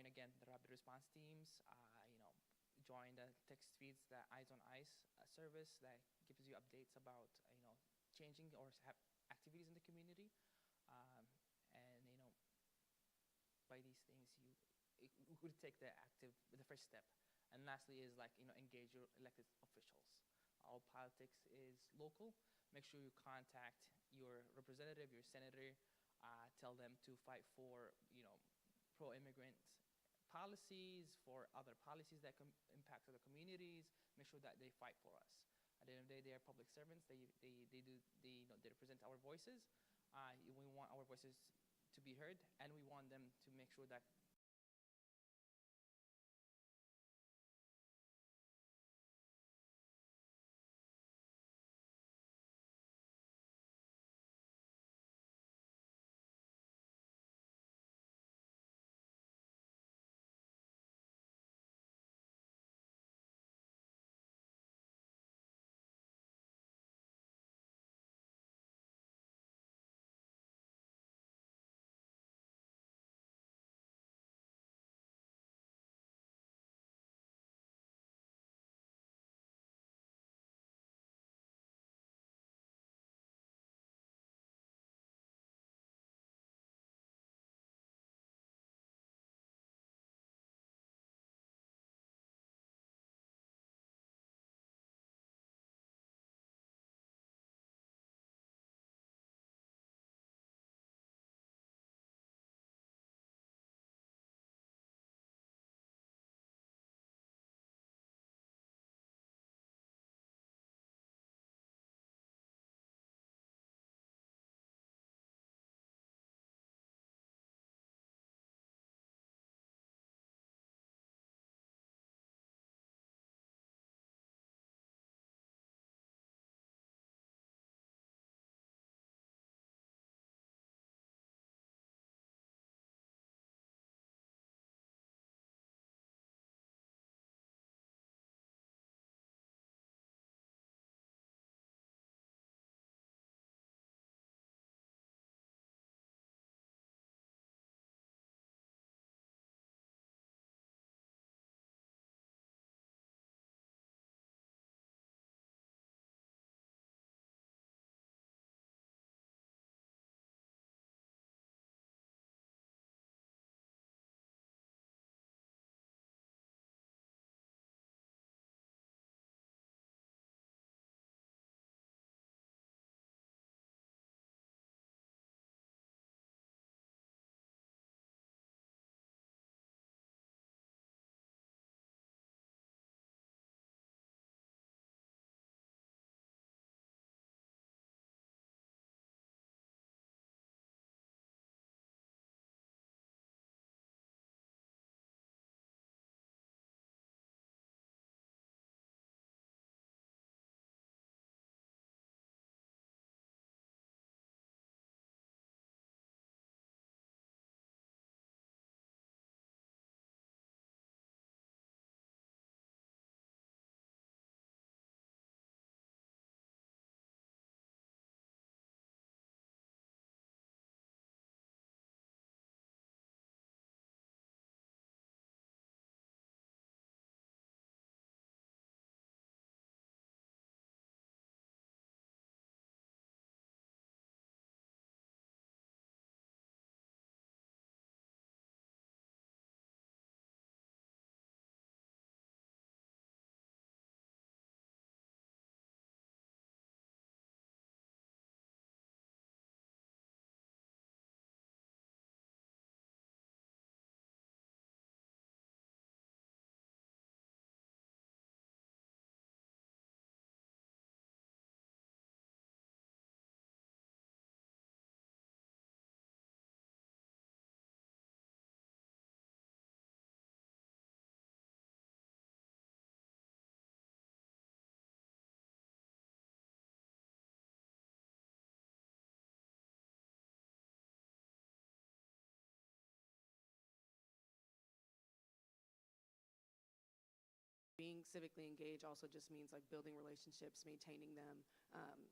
join again the rapid response teams. Join the text feeds, the Eyes on Ice service that gives you updates about changing or have activities in the community, and by these things you would take the first step. And lastly is engage your elected officials. All politics is local. Make sure you contact your representative, your senator, tell them to fight for pro-immigrant policies, for other policies that impact other communities. Make sure that they fight for us. At the end of the day, they are public servants. They represent our voices. We want our voices to be heard, and we want them to make sure that being civically engaged also just means like building relationships, maintaining them,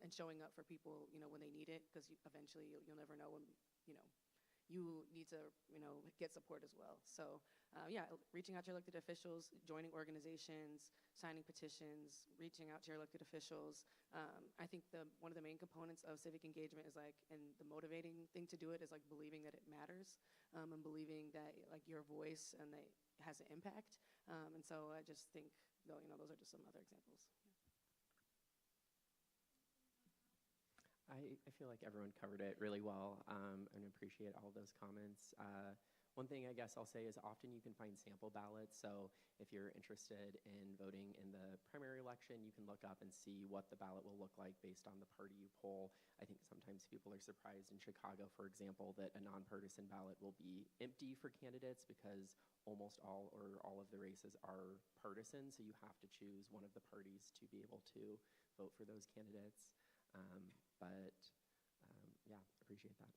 and showing up for people, when they need it, because eventually you'll never know when, you need to, get support as well. So yeah, reaching out to your elected officials, joining organizations, signing petitions, reaching out to your elected officials. I think one of the main components of civic engagement is like, and the motivating thing to do it is like believing that it matters, and believing that like your voice and that has an impact. And so I just think, those are just some other examples. I feel like everyone covered it really well, and appreciate all those comments. One thing I guess I'll say is often you can find sample ballots. So if you're interested in voting in the primary election, you can look up and see what the ballot will look like based on the party you poll. I think sometimes people are surprised in Chicago, for example, that a nonpartisan ballot will be empty for candidates because almost all or all of the races are partisan. So you have to choose one of the parties to be able to vote for those candidates. But yeah, appreciate that.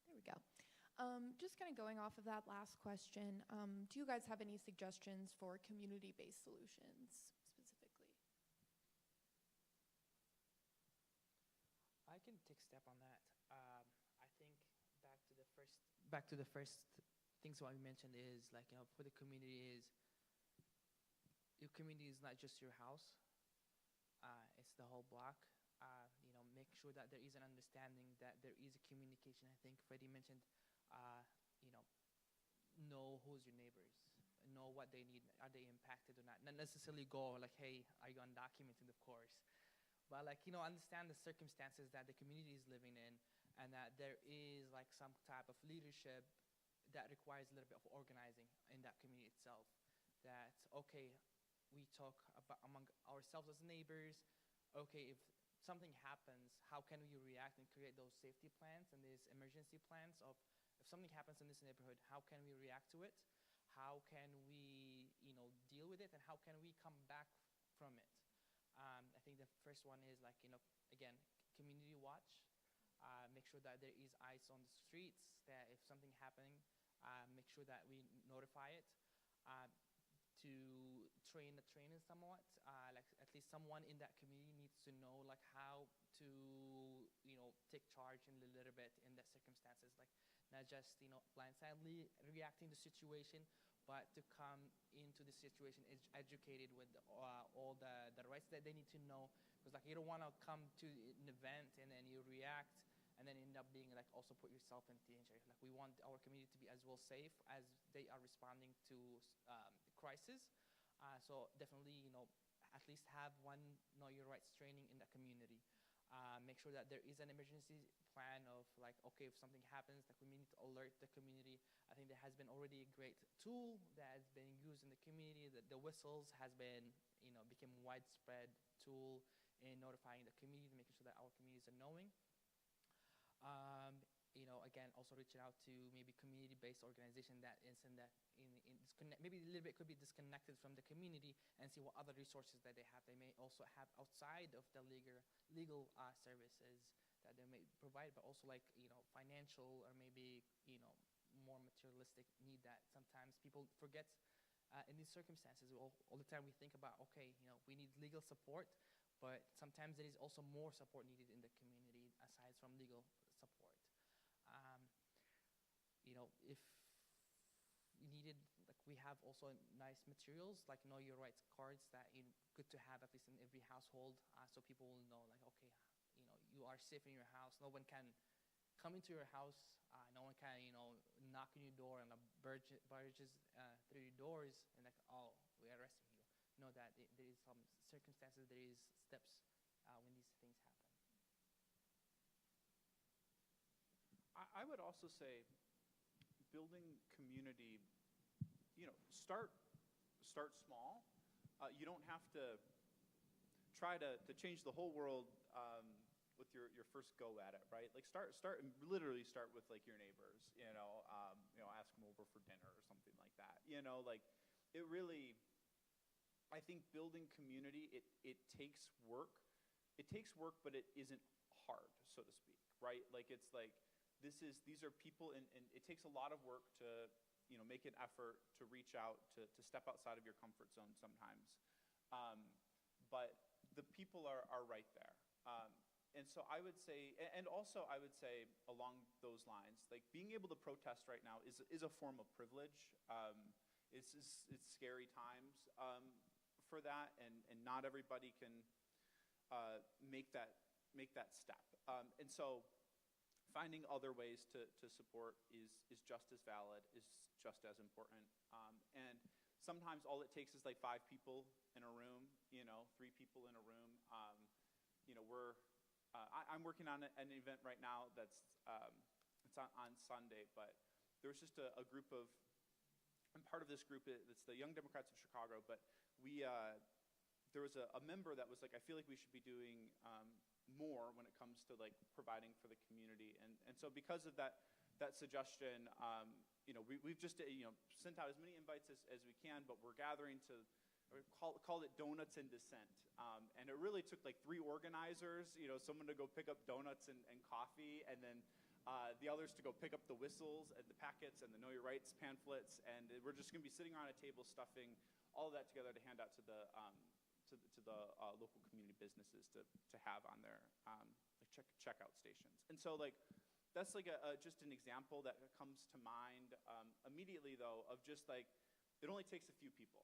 There we go. Just kind of going off of that last question, do you guys have any suggestions for community-based solutions specifically? I can take a step on that. I think back to the first things what we mentioned is like, for the community is, your community is not just your house, it's the whole block. Make sure that there is an understanding, that there is a communication. I think Freddie mentioned, know who's your neighbors, know what they need, are they impacted or not. Not necessarily go like, hey, are you undocumented, of course. But like, understand the circumstances that the community is living in, and that there is like some type of leadership that requires a little bit of organizing in that community itself. That, okay, we talk about among ourselves as neighbors, okay, if something happens, how can we react and create those safety plans and these emergency plans of, if something happens in this neighborhood, how can we react to it? How can we, deal with it, and how can we come back from it? I think the first one is like, again, community watch. Make sure that there is eyes on the streets, that if something happening, make sure that we notify it. To train somewhat, like at least someone in that community needs to know like how to, take charge in a little bit in the circumstances, like not just, blindsidedly reacting to the situation, but to come into the situation educated with all the rights that they need to know. Because like, you don't want to come to an event and then you react and then end up being like also put yourself in danger. Like, we want our community to be as well safe as they are responding to crisis. So definitely, at least have one know your rights training in the community. Make sure that there is an emergency plan of like, okay, if something happens, like we need to alert the community. I think there has been already a great tool that has been used in the community. That the whistles has been, became widespread tool in notifying the community, making sure that our communities are knowing. Again, also reaching out to maybe community-based organization that is maybe a little bit could be disconnected from the community, and see what other resources that they have. They may also have outside of the legal services that they may provide, but also like, financial or maybe, more materialistic need that sometimes people forget in these circumstances. All the time we think about, okay, we need legal support, but sometimes there is also more support needed in the community aside from legal support. If needed, like we have also nice materials like know your rights cards that good to have at least in every household, so people will know like, okay, you are safe in your house. No one can come into your house. No one can knock on your door and barges through your doors and like, oh, we're arresting you. Know that there is some circumstances, there is steps when these things happen. I would also say building community, start small. You don't have to try to change the whole world with your first go at it, right? Like literally start with like your neighbors, ask them over for dinner or something like that. Like it really, I think building community, it takes work. It takes work, but it isn't hard, so to speak, right? Like it's like, these are people, and it takes a lot of work to, make an effort to reach out, to step outside of your comfort zone sometimes. But the people are right there. and so I would say, and also I would say along those lines, like being able to protest right now is a form of privilege. It's scary times for that, and not everybody can make that step. And so finding other ways to support is just as valid, is just as important. And sometimes all it takes is like 5 people in a room, 3 people in a room. I'm working on an event right now that's it's on Sunday, but there's just a group of, I'm part of this group. It's the Young Democrats of Chicago, but there was a member that was like, I feel like we should be doing more when it comes to like providing for the community, and so because of that suggestion, we've just sent out as many invites as we can, but we're gathering to. Called it Donuts in Dissent. And it really took like 3 organizers, someone to go pick up donuts and coffee, and then the others to go pick up the whistles and the packets and the Know Your Rights pamphlets. And we're just going to be sitting around a table stuffing all of that together to hand out to the local community businesses to have on their like checkout stations. And so like that's like just an example that comes to mind immediately, though, of just like it only takes a few people.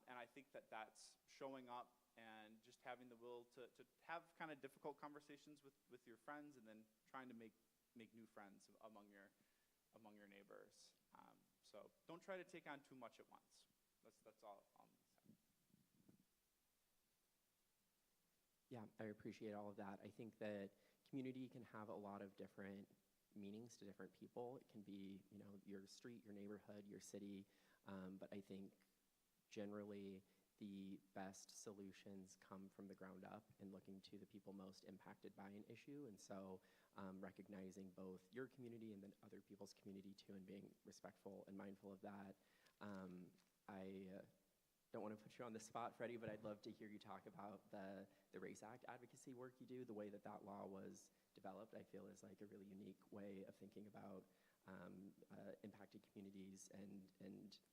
And I think that's showing up and just having the will to have kind of difficult conversations with your friends, and then trying to make new friends among your neighbors. So don't try to take on too much at once. That's all I'm going to say. Yeah, I appreciate all of that. I think that community can have a lot of different meanings to different people. It can be, your street, your neighborhood, your city, but I think generally the best solutions come from the ground up and looking to the people most impacted by an issue. And so recognizing both your community and then other people's community too, and being respectful and mindful of that. I don't want to put you on the spot, Freddie, but I'd love to hear you talk about the RACE Act advocacy work you do. The way that law was developed, I feel, is like a really unique way of thinking about impacted communities and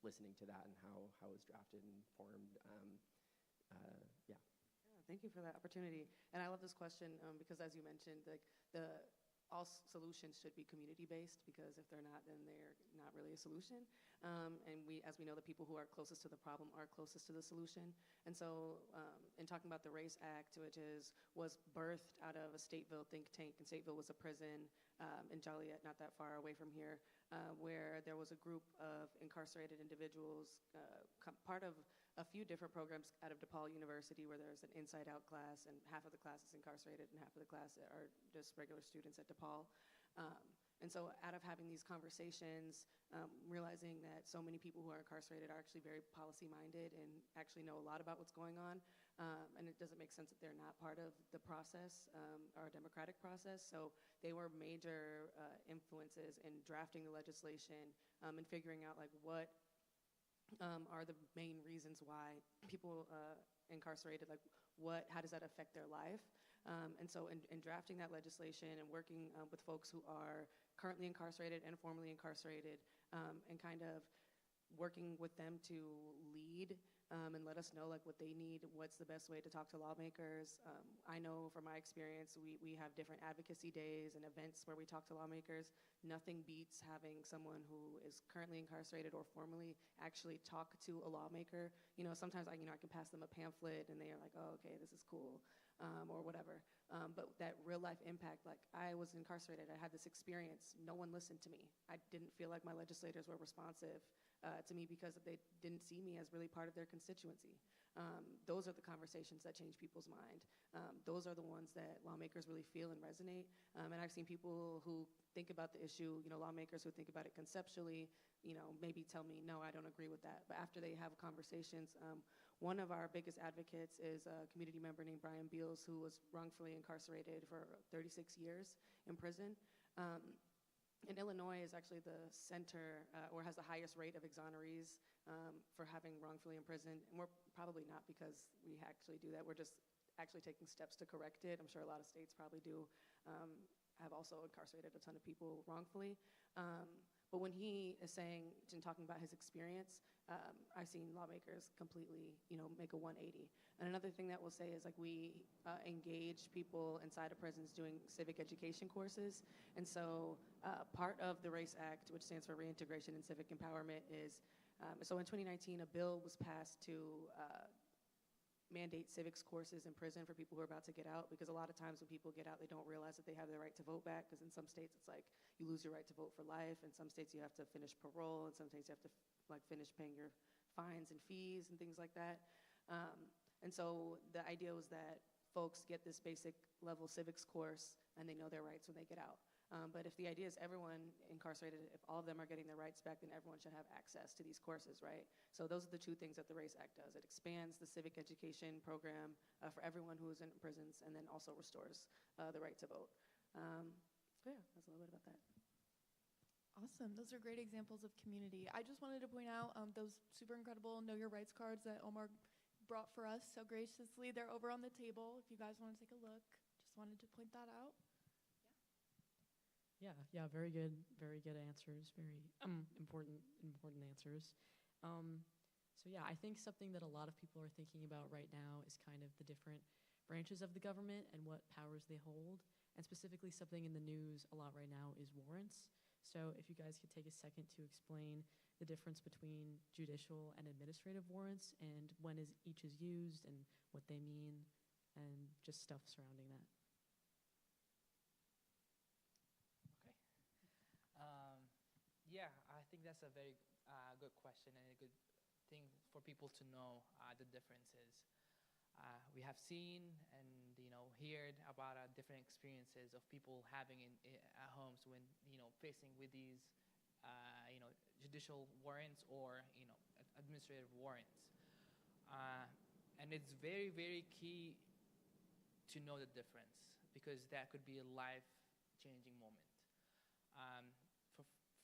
listening to that and how it was drafted and formed. Yeah. Thank you for that opportunity. And I love this question because, as you mentioned, all solutions should be community-based, because if they're not, then they're not really a solution. And as we know, the people who are closest to the problem are closest to the solution. And so in talking about the RACE Act, which was birthed out of a Stateville think tank, and Stateville was a prison in Joliet, not that far away from here, where there was a group of incarcerated individuals, part of a few different programs out of DePaul University, where there's an inside-out class, and half of the class is incarcerated and half of the class are just regular students at DePaul. And so out of having these conversations, realizing that so many people who are incarcerated are actually very policy-minded and actually know a lot about what's going on, and it doesn't make sense that they're not part of the process, our democratic process. So they were major influences in drafting the legislation and figuring out like what are the main reasons why people incarcerated, like how does that affect their life? And so in drafting that legislation and working with folks who are currently incarcerated and formerly incarcerated, and kind of working with them to lead and let us know like what they need, what's the best way to talk to lawmakers. I know from my experience, we have different advocacy days and events where we talk to lawmakers. Nothing beats having someone who is currently incarcerated or formerly actually talk to a lawmaker. Sometimes I can pass them a pamphlet and they are like, oh, okay, this is cool, or whatever. But that real life impact, like I was incarcerated, I had this experience, no one listened to me. I didn't feel like my legislators were responsive to me because they didn't see me as really part of their constituency. Those are the conversations that change people's mind. Those are the ones that lawmakers really feel and resonate. And I've seen people who think about the issue, lawmakers who think about it conceptually, maybe tell me, no, I don't agree with that. But after they have conversations, one of our biggest advocates is a community member named Brian Beals, who was wrongfully incarcerated for 36 years in prison. And Illinois is actually the center, or has the highest rate of exonerees for having wrongfully imprisoned. And we're probably not because we actually do that. We're just actually taking steps to correct it. I'm sure a lot of states probably do, have also incarcerated a ton of people wrongfully. But when he is saying and talking about his experience, I've seen lawmakers completely, make a 180. And another thing that we'll say is like we engage people inside of prisons doing civic education courses. And so part of the RACE Act, which stands for Reintegration and Civic Empowerment, is so in 2019 a bill was passed to mandate civics courses in prison for people who are about to get out, because a lot of times when people get out, they don't realize that they have their right to vote back, because in some states it's like you lose your right to vote for life, in some states you have to finish parole, and some states you have to finish paying your fines and fees and things like that. And so the idea was that folks get this basic level civics course and they know their rights when they get out. But if the idea is everyone incarcerated, if all of them are getting their rights back, then everyone should have access to these courses, right? So those are the two things that the RACE Act does. It expands the civic education program for everyone who is in prisons, and then also restores the right to vote. So yeah, that's a little bit about that. Awesome. Those are great examples of community. I just wanted to point out those super incredible Know Your Rights cards that Omar brought for us so graciously. They're over on the table if you guys want to take a look. Just wanted to point that out. Yeah, very good answers, very important answers. So yeah, I think something that a lot of people are thinking about right now is kind of the different branches of the government and what powers they hold. And specifically something in the news a lot right now is warrants. So if you guys could take a second to explain the difference between judicial and administrative warrants and when each is used and what they mean and just stuff surrounding that. Yeah, I think that's a very good question and a good thing for people to know the differences. We have seen and heard about different experiences of people having at homes when facing with these judicial warrants or administrative warrants, and it's very, very key to know the difference, because that could be a life-changing moment.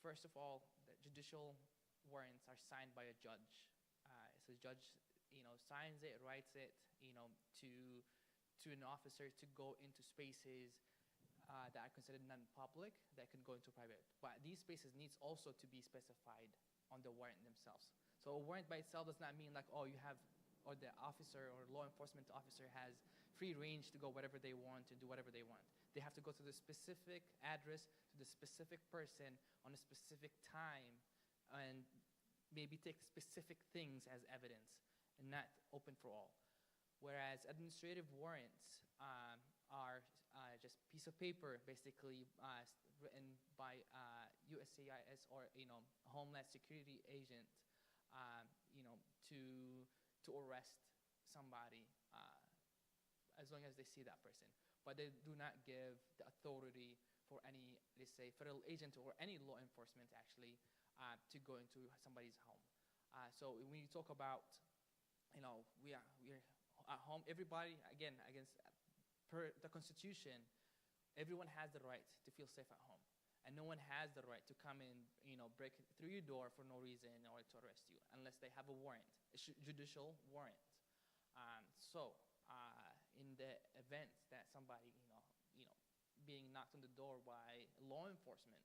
First of all, the judicial warrants are signed by a judge. So the judge, signs it, writes it, to an officer to go into spaces that are considered non-public, that can go into private. But these spaces needs also to be specified on the warrant themselves. So a warrant by itself does not mean like, oh, you have, or the officer or law enforcement officer has free range to go whatever they want and do whatever they want. They have to go to the specific address, to the specific person on a specific time, and maybe take specific things as evidence and not open for all. Whereas administrative warrants are just piece of paper, basically written by USCIS or Homeland Security agent, to arrest somebody as long as they see that person. But they do not give the authority for any, let's say, federal agent or any law enforcement actually to go into somebody's home. So when you talk about, we're at home, everybody, again, per the Constitution, everyone has the right to feel safe at home. And no one has the right to come in, break through your door for no reason or to arrest you unless they have a warrant, a judicial warrant. In the event that somebody, being knocked on the door by law enforcement,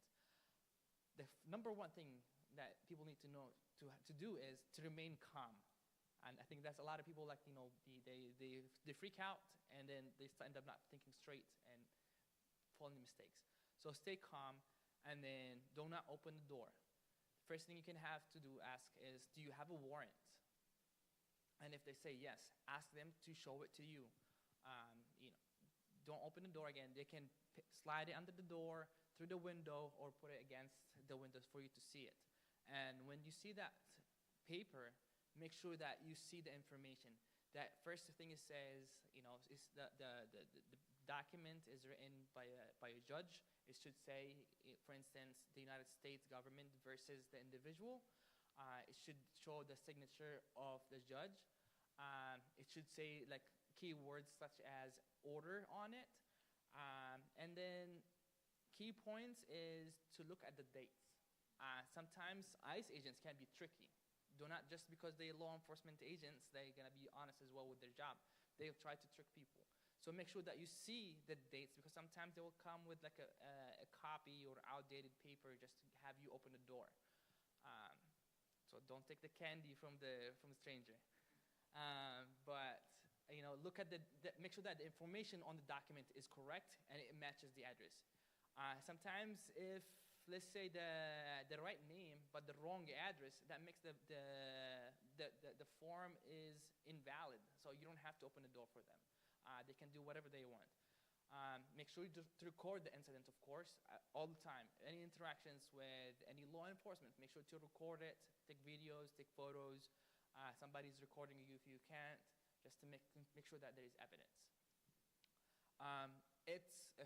the number one thing that people need to know to do is to remain calm. And I think that's a lot of people they freak out, and then they end up not thinking straight and falling into mistakes. So stay calm, and then do not open the door. First thing you can have to ask is, do you have a warrant? And if they say yes, ask them to show it to you. Don't open the door again. They can slide it under the door, through the window, or put it against the windows for you to see it. And when you see that paper, make sure that you see the information. That first thing it says, is the document is written by a judge. It should say, for instance, the United States government versus the individual. It should show the signature of the judge. It should say like keywords such as order on it. And then key points is to look at the dates. Sometimes ICE agents can be tricky. Do not, just because they're law enforcement agents, they're going to be honest as well with their job. They'll try to trick people. So make sure that you see the dates, because sometimes they will come with like a copy or outdated paper just to have you open the door. Um, so don't take the candy from the stranger. But look at make sure that the information on the document is correct and it matches the address. Sometimes if, let's say, the right name but the wrong address, that makes the form is invalid. So you don't have to open the door for them. They can do whatever they want. Make sure to record the incident, of course, all the time. Any interactions with any law enforcement, make sure to record it, take videos, take photos. Somebody's recording you if you can't, just to make sure that there is evidence. If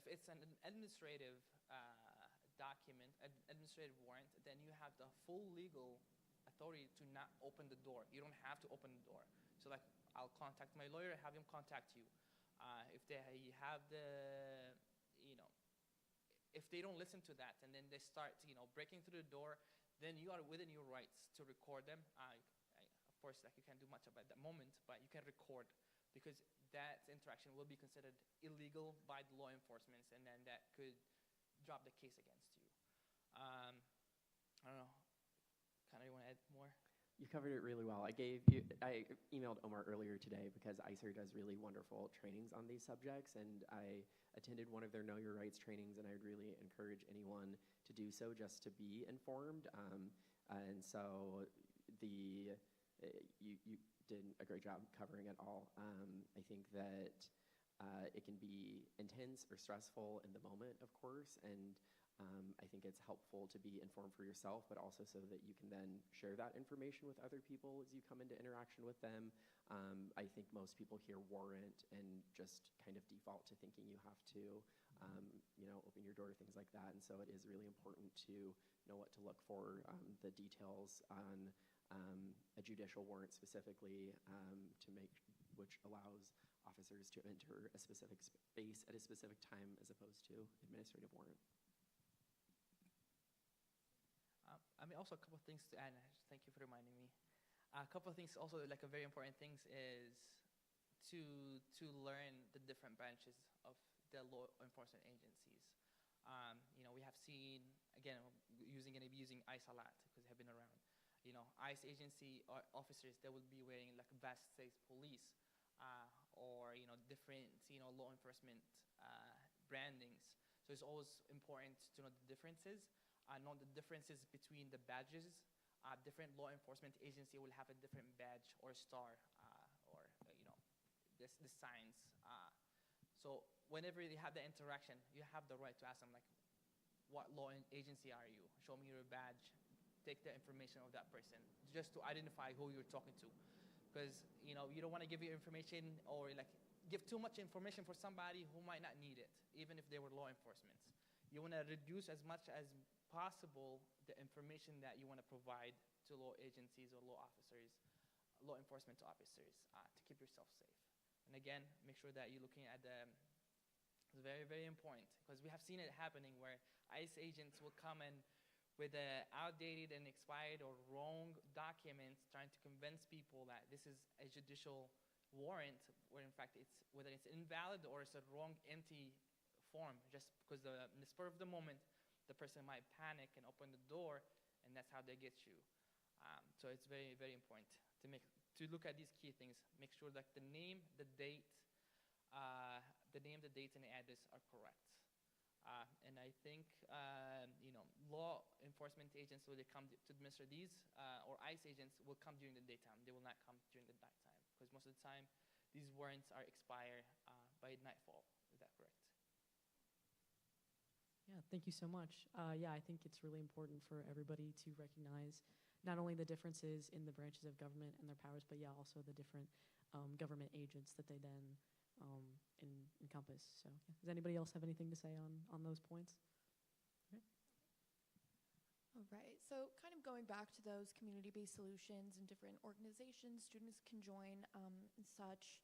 it's an administrative document, administrative warrant, then you have the full legal authority to not open the door. You don't have to open the door. So like, I'll contact my lawyer, have him contact you. If they have if they don't listen to that and then they start, breaking through the door, then you are within your rights to record them. Of course, like, you can't do much about that moment, but you can record, because that interaction will be considered illegal by the law enforcement, and then that could drop the case against you. I don't know. Kind of, you want to add more? You covered it really well. I emailed Omar earlier today because ICER does really wonderful trainings on these subjects, and I attended one of their Know Your Rights trainings, and I would really encourage anyone to do so just to be informed. And so you did a great job covering it all. I think that it can be intense or stressful in the moment, of course, and I think it's helpful to be informed for yourself, but also so that you can then share that information with other people as you come into interaction with them. I think most people hear warrant and just kind of default to thinking you have to, open your door to things like that. And so it is really important to know what to look for, the details on a judicial warrant specifically, which allows officers to enter a specific space at a specific time as opposed to administrative warrant. Also a couple of things to add. Thank you for reminding me. A couple of things also, like a very important things, is to learn the different branches of the law enforcement agencies. We have seen, again, using ICE a lot because they have been around. ICE agency officers, they will be wearing like vest says police, or different law enforcement brandings. So it's always important to know the differences. Know the differences between the badges. Different law enforcement agency will have a different badge or star, or the signs. So whenever they have the interaction, you have the right to ask them, like, what law agency are you? Show me your badge. Take the information of that person, just to identify who you're talking to. Because you don't want to give your information or like give too much information for somebody who might not need it, even if they were law enforcement. You want to reduce as much as possible the information that you want to provide to law agencies or law enforcement officers, to keep yourself safe. And again, make sure that you're looking at it's very, very important, because we have seen it happening where ICE agents will come in with outdated and expired or wrong documents, trying to convince people that this is a judicial warrant, where in fact whether it's invalid or it's a wrong, empty form, just because in the spur of the moment, the person might panic and open the door, and that's how they get you. So it's very, very important to look at these key things. Make sure that the name, the date, and the address are correct. And I think law enforcement agents, when they come to administer these, or ICE agents, will come during the daytime. They will not come during the nighttime, because most of the time these warrants are expired by nightfall. Is that correct? Yeah, thank you so much. I think it's really important for everybody to recognize not only the differences in the branches of government and their powers, but also the different government agents that they then encompass. So, does anybody else have anything to say on those points? Okay. All right. So, kind of going back to those community-based solutions and different organizations students can join and such.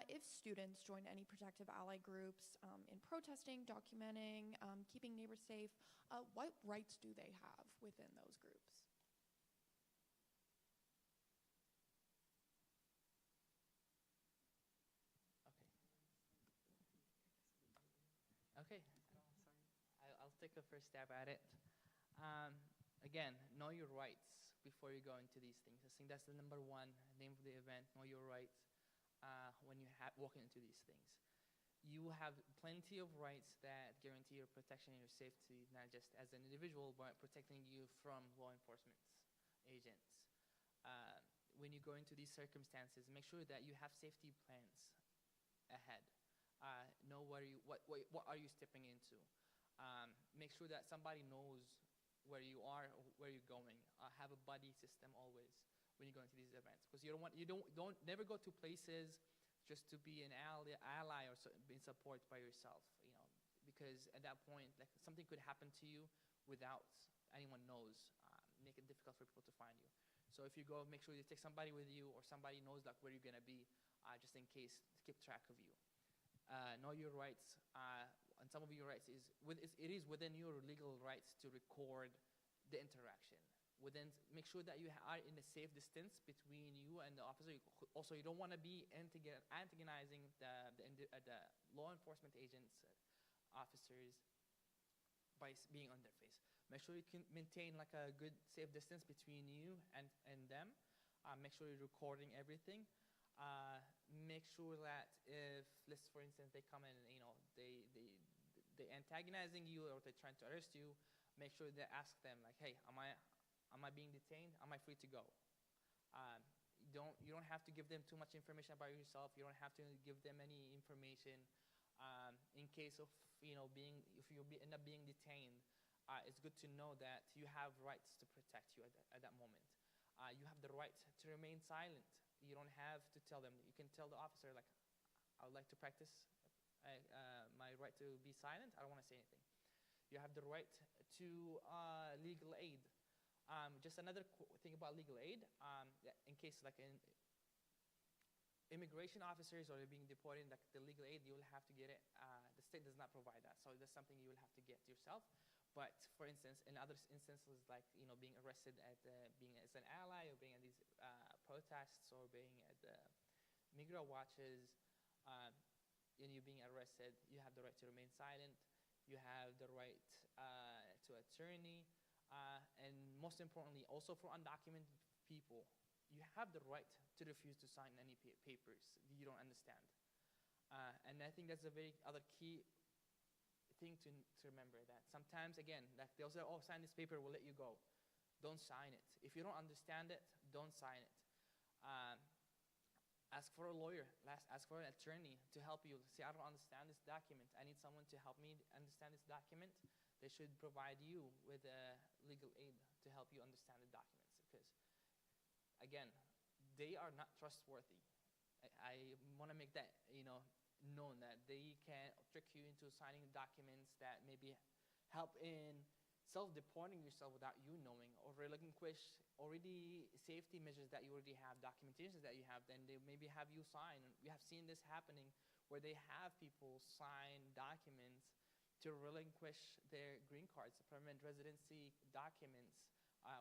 If students join any protective ally groups in protesting, documenting, keeping neighbors safe, what rights do they have within those groups? Okay. take a first stab at it. Um, Again, know your rights before you go into these things. I think that's the number one name of the event, know your rights, when you walking into these things. You have plenty of rights that guarantee your protection and your safety, not just as an individual, but protecting you from law enforcement agents. When you go into these circumstances, make sure that you have safety plans ahead. Know what are you stepping into. Make sure that somebody knows where you are or where you're going. Have a buddy system always when you go into these events, because you don't never go to places just to be an ally or being supported by yourself. Because at that point, like, something could happen to you without anyone knows. Make it difficult for people to find you. So if you go, make sure you take somebody with you or somebody knows like where you're gonna be, just in case to keep track of you. Know your rights. And some of your rights it is within your legal rights to record the interaction. Make sure that you are in a safe distance between you and the officer. Also, you don't want to be antagonizing the law enforcement agents, officers, by being on their face. Make sure you can maintain like a good safe distance between you and them. Make sure you're recording everything. Make sure that if, let's for instance, they come in and they antagonizing you or they're trying to arrest you, make sure they ask them like, hey, am I being detained? Am I free to go? You don't have to give them too much information about yourself. You don't have to give them any information. In case of if you end up being detained, it's good to know that you have rights to protect you at that moment. You have the right to remain silent. You don't have to tell them. You can tell the officer, like, I would like to practice my right to be silent. I don't want to say anything. You have the right to legal aid. Just another thing about legal aid, in case like immigration officers or being deported, like the legal aid, you will have to get it. The state does not provide that, so that's something you will have to get yourself. But for instance, in other instances, like being arrested being as an ally or being at these protests or being at the Migra watches, and you being arrested, you have the right to remain silent. You have the right to attorney, and most importantly, also for undocumented people, you have the right to refuse to sign any papers you don't understand. And I think that's a very other key thing to remember, that sometimes, again, like they'll say, oh, sign this paper, we'll let you go. Don't sign it. If you don't understand it, don't sign it. Ask for a lawyer. Ask for an attorney to help you. Say, I don't understand this document. I need someone to help me understand this document. They should provide you with legal aid to help you understand the documents, because, again, they are not trustworthy. I want to make that known, that they can trick you into signing documents that maybe help in self-deporting yourself without you knowing, or relinquish already safety measures that you already have, documentations that you have, then they maybe have you sign. We have seen this happening where they have people sign documents to relinquish their green cards, permanent residency documents,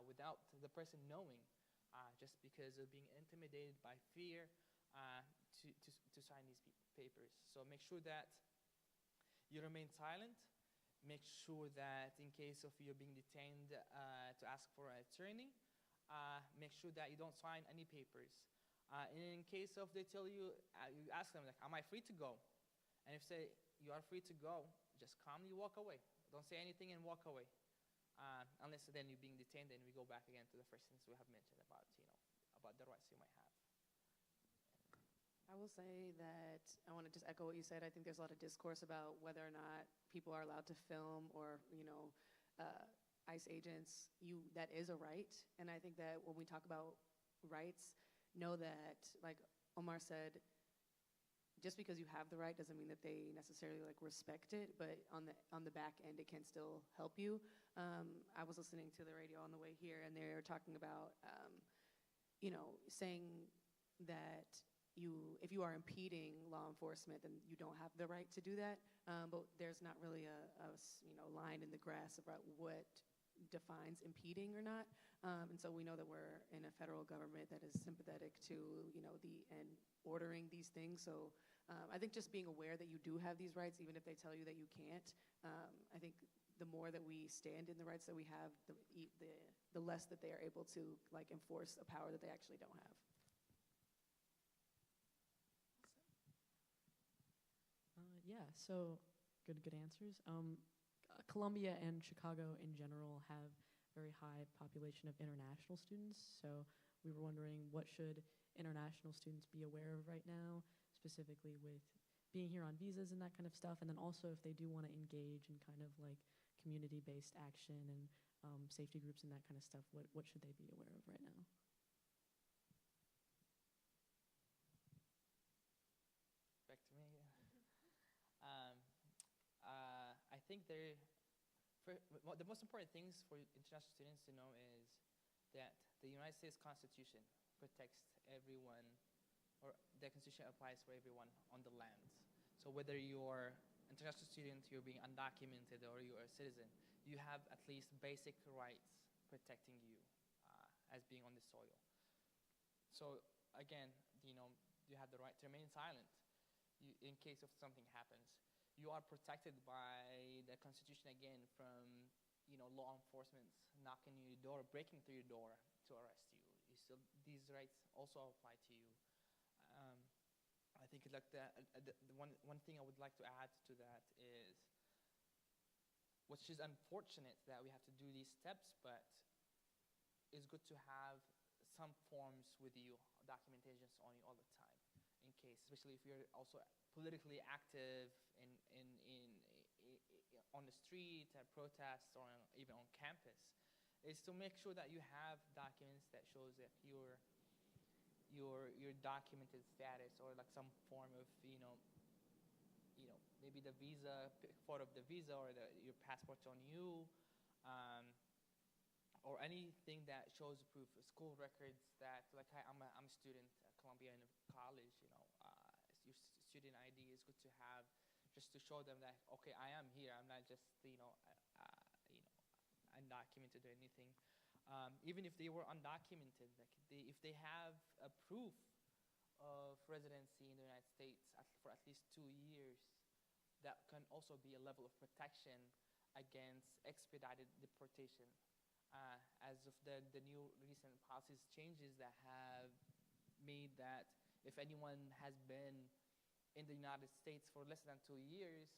without the person knowing, just because of being intimidated by fear to sign these papers. So make sure that you remain silent. Make sure that in case of you being detained, to ask for an attorney. Make sure that you don't sign any papers. And in case of they tell you, you ask them, like, am I free to go? And if say you are free to go, just calmly walk away. Don't say anything and walk away. Unless then you're being detained, then we go back again to the first things we have mentioned about, about the rights you might have. I will say that I want to just echo what you said. I think there's a lot of discourse about whether or not people are allowed to film or, ICE agents. That is a right. And I think that when we talk about rights, know that, like Omar said, just because you have the right doesn't mean that they necessarily respect it, but on the back end, it can still help you. I was listening to the radio on the way here, and they were talking about, saying that if you are impeding law enforcement, then you don't have the right to do that. But there's not really a line in the grass about what defines impeding or not. And so we know that we're in a federal government that is sympathetic to and ordering these things. So I think just being aware that you do have these rights, even if they tell you that you can't, I think the more that we stand in the rights that we have, the less that they are able to like enforce a power that they actually don't have. Yeah, so good answers. Columbia and Chicago in general have very high population of international students. So we were wondering, what should international students be aware of right now, specifically with being here on visas and that kind of stuff, and then also if they do want to engage in kind of like community-based action and safety groups and that kind of stuff, what should they be aware of right now? Back to me again. I think the most important things for international students to know is that the United States Constitution protects everyone, or the Constitution applies for everyone on the land. So whether you're an international student, you're being undocumented, or you're a citizen, you have at least basic rights protecting you as being on the soil. So again, you have the right to remain silent in case of something happens. You are protected by the Constitution again from law enforcement knocking on your door, breaking through your door to arrest you. These rights also apply to you. I think like the one thing I would like to add to that is, which is unfortunate that we have to do these steps, but it's good to have some forms with you, documentations on you all the time, in case, especially if you're also politically active on the street at protests or even on campus, is to make sure that you have documents that shows that your documented status, or like some form of maybe the visa, photo of the visa, or your passport's on you, or anything that shows proof, school records that like, hey, I'm a student at Columbia College, your student ID is good to have, just to show them that, okay, I am here, I'm not just undocumented or anything. Even if they were undocumented, like if they have a proof of residency in the United States for at least 2 years, that can also be a level of protection against expedited deportation. As of the new recent policies changes that have made that if anyone has been in the United States for less than 2 years,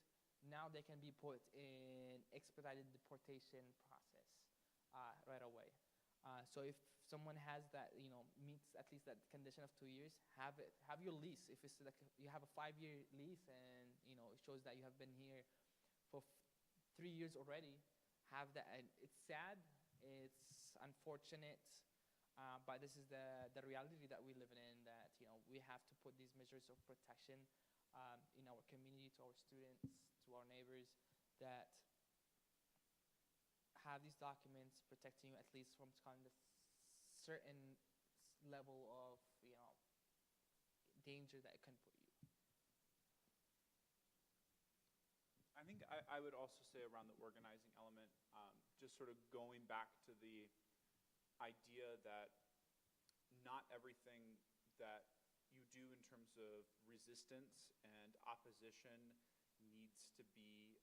now they can be put in expedited deportation process right away. So if someone has that, meets at least that condition of 2 years, have your lease. If it's like you have a 5-year lease and it shows that you have been here for 3 years already, have that. And it's sad, it's unfortunate, but this is the reality that we live in. That we have to put these measures of protection in our community, to our students, to our neighbors, that have these documents protecting you at least from kind of certain level of danger that it can put you. I think I would also say around the organizing element, just sort of going back to the idea that not everything that you do in terms of resistance and opposition needs to be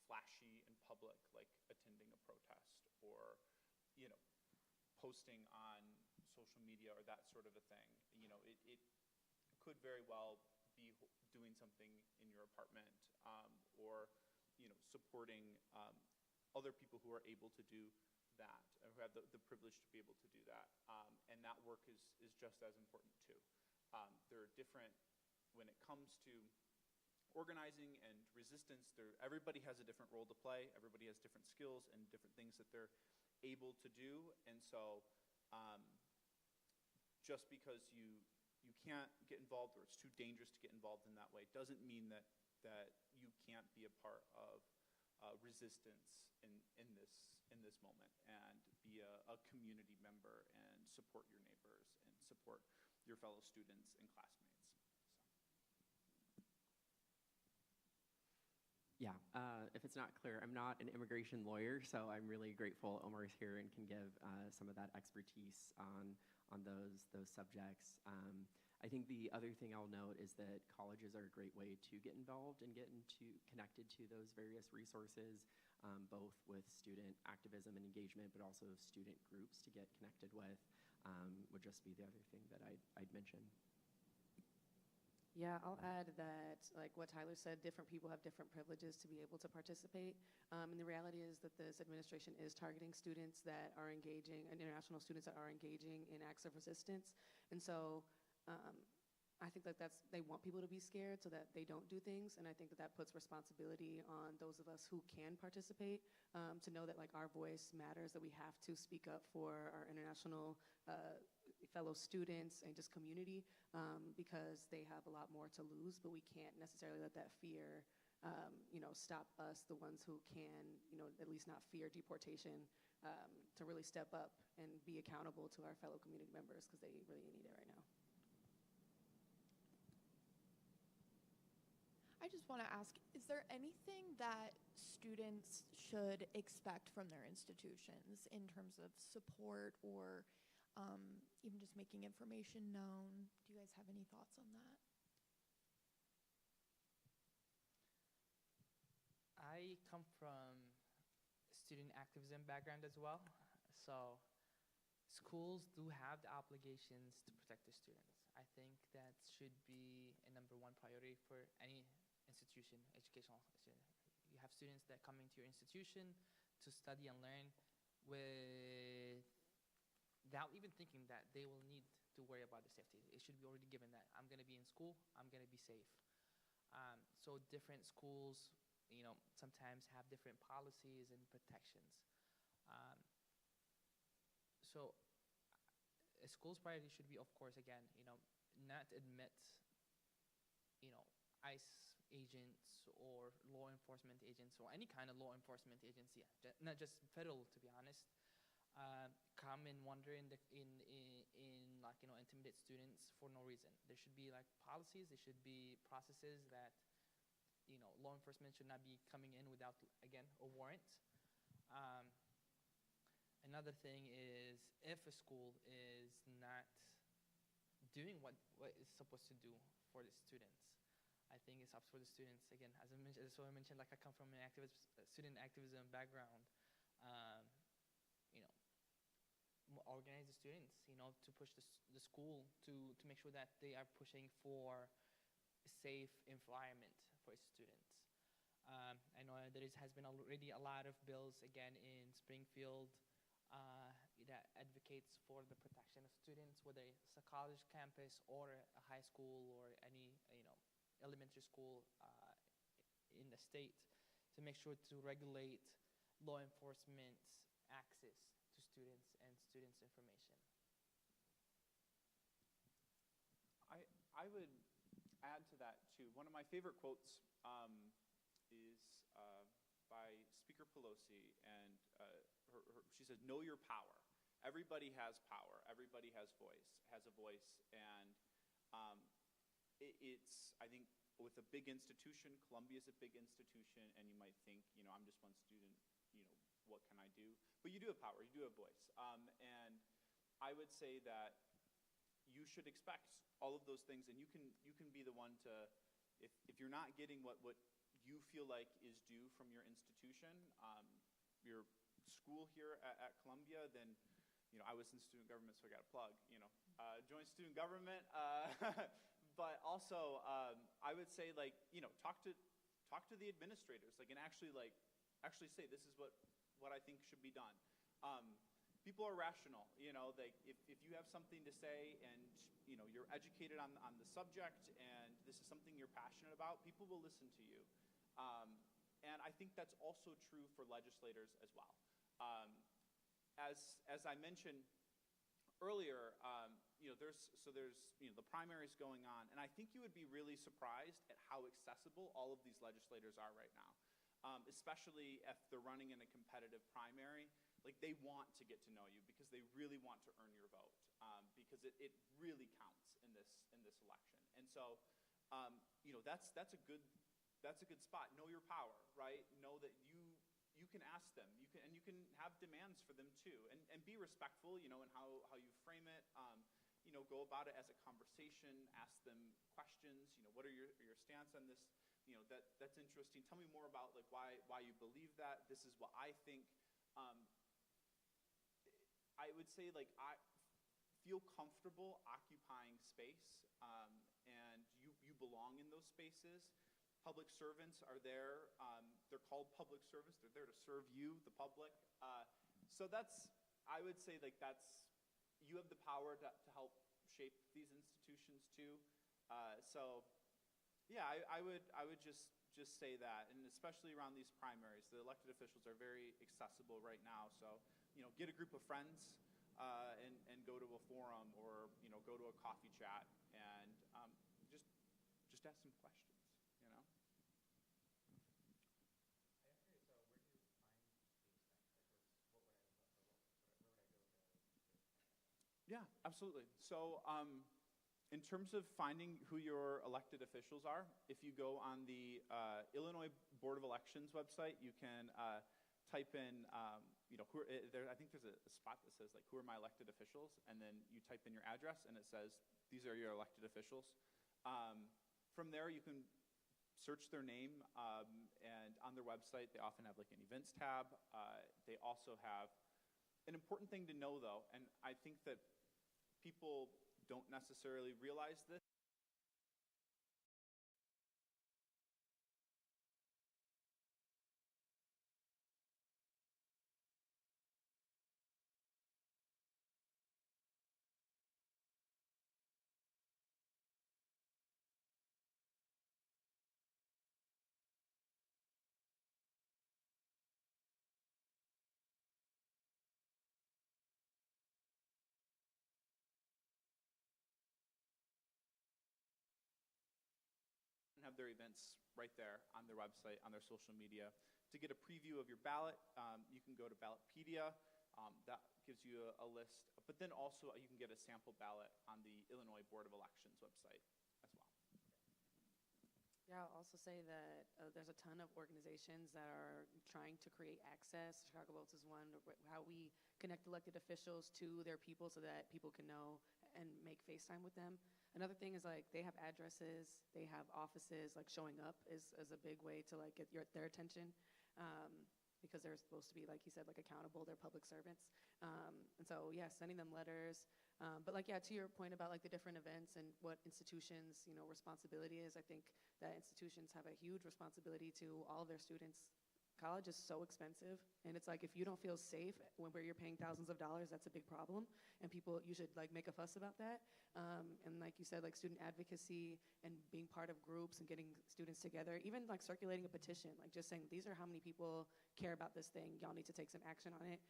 flashy and public, like attending a protest or posting on social media or that sort of a thing. It could very well be doing something in your apartment, or supporting other people who are able to do that, or who have the privilege to be able to do that. And that work is just as important too. There are different, when it comes to organizing and resistance, everybody has a different role to play. Everybody has different skills and different things that they're able to do. And so just because you can't get involved, or it's too dangerous to get involved in that way, doesn't mean that you can't be a part of resistance in this moment, and be a community member and support your neighbors and support your fellow students and classmates. Yeah, if it's not clear, I'm not an immigration lawyer, so I'm really grateful Omar's here and can give some of that expertise on those subjects. I think the other thing I'll note is that colleges are a great way to get involved and get connected to those various resources. both with student activism and engagement, but also student groups to get connected with, would just be the other thing that I'd mention. Yeah, I'll add that, like what Tyler said, different people have different privileges to be able to participate. And the reality is that this administration is targeting students that are engaging, and international students that are engaging in acts of resistance. And so I think that they want people to be scared so that they don't do things. And I think that puts responsibility on those of us who can participate, to know that like our voice matters, that we have to speak up for our international fellow students and just community, because they have a lot more to lose, but we can't necessarily let that fear, stop us, the ones who can, at least not fear deportation, to really step up and be accountable to our fellow community members, because they really need it right now. I just want to ask, is there anything that students should expect from their institutions in terms of support or even just making information known? Do you guys have any thoughts on that? I come from a student activism background as well. So schools do have the obligations to protect their students. I think that should be a number one priority for any institution, educational institution. You have students that come into your institution to study and learn without even thinking that they will need to worry about their safety. It should be already given that I'm going to be in school, I'm going to be safe. So different schools, sometimes have different policies and protections. So a school's priority should be, of course, again, not admit, ICE agents or law enforcement agents or any kind of law enforcement agency, not just federal, to be honest, come and wander in intimidate students for no reason. There should be like policies. There should be processes that law enforcement should not be coming in without, again, a warrant. Another thing is if a school is not doing what it's supposed to do for the students, I think it's up for the students. Again, as I mentioned, like I come from an student activism background. Organize the students, to push the school to make sure that they are pushing for a safe environment for its students. I know there has been already a lot of bills, again, in Springfield that advocates for the protection of students, whether it's a college campus or a high school or any, elementary school in the state, to make sure to regulate law enforcement's access to students and students' information. I would add to that too. One of my favorite quotes is by Speaker Pelosi, and she says, "Know your power. Everybody has power. Everybody has a voice, and it's, I think, with a big institution, Columbia is a big institution, and you might think, I'm just one student, what can I do? But you do have power, you do have voice. And I would say that you should expect all of those things, and you can be the one to, if you're not getting what you feel like is due from your institution, your school here at Columbia, then, I was in student government, so I got a plug, join student government. But also, I would say, talk to the administrators, and actually say, this is what I think should be done. People are rational, if you have something to say and, you're educated on the subject and this is something you're passionate about, people will listen to you. And I think that's also true for legislators as well. As I mentioned earlier, there's the primaries going on, and I think you would be really surprised at how accessible all of these legislators are right now, especially if they're running in a competitive primary. Like, they want to get to know you because they really want to earn your vote, because it really counts in this election. And so, that's a good spot. Know your power, right? Know that you can ask them. You can have demands for them too, and be respectful, in how you frame it. Go about it as a conversation. Ask them questions. What are your stance on this that's interesting. Tell me more about like why you believe that. This is what I think. Um, I would say like I feel comfortable occupying space, and you belong in those spaces. Public servants are there. They're called public servants. They're there to serve you, the public. So I would say like you have the power to help shape these institutions too. So yeah, I would just say that, and especially around these primaries, the elected officials are very accessible right now. So get a group of friends and go to a forum, or go to a coffee chat, and just ask some questions. Yeah, absolutely. So in terms of finding who your elected officials are, if you go on the Illinois Board of Elections website, you can type in, I think there's a spot that says like, who are my elected officials? And then you type in your address and it says, these are your elected officials. From there, you can search their name, and on their website, they often have like an events tab. They also have an important thing to know though, and I think that people don't necessarily realize this. Have their events right there on their website, on their social media. To get a preview of your ballot, you can go to Ballotpedia. That gives you a list. But then also you can get a sample ballot on the Illinois Board of Elections website as well. Yeah, I'll also say that there's a ton of organizations that are trying to create access. Chicago Votes is one, how we connect elected officials to their people so that people can know and make FaceTime with them. Another thing is like they have addresses, they have offices, like showing up is a big way to like get their attention, because they're supposed to be, like you said, like accountable, they're public servants. And so yeah, sending them letters. But like, yeah, to your point about like the different events and what institutions, responsibility is, I think that institutions have a huge responsibility to all of their students. College is so expensive, and it's like if you don't feel safe where you're paying thousands of dollars, that's a big problem, and you should like make a fuss about that. And like you said, like student advocacy and being part of groups and getting students together, even like circulating a petition, like just saying these are how many people care about this thing, y'all need to take some action on it.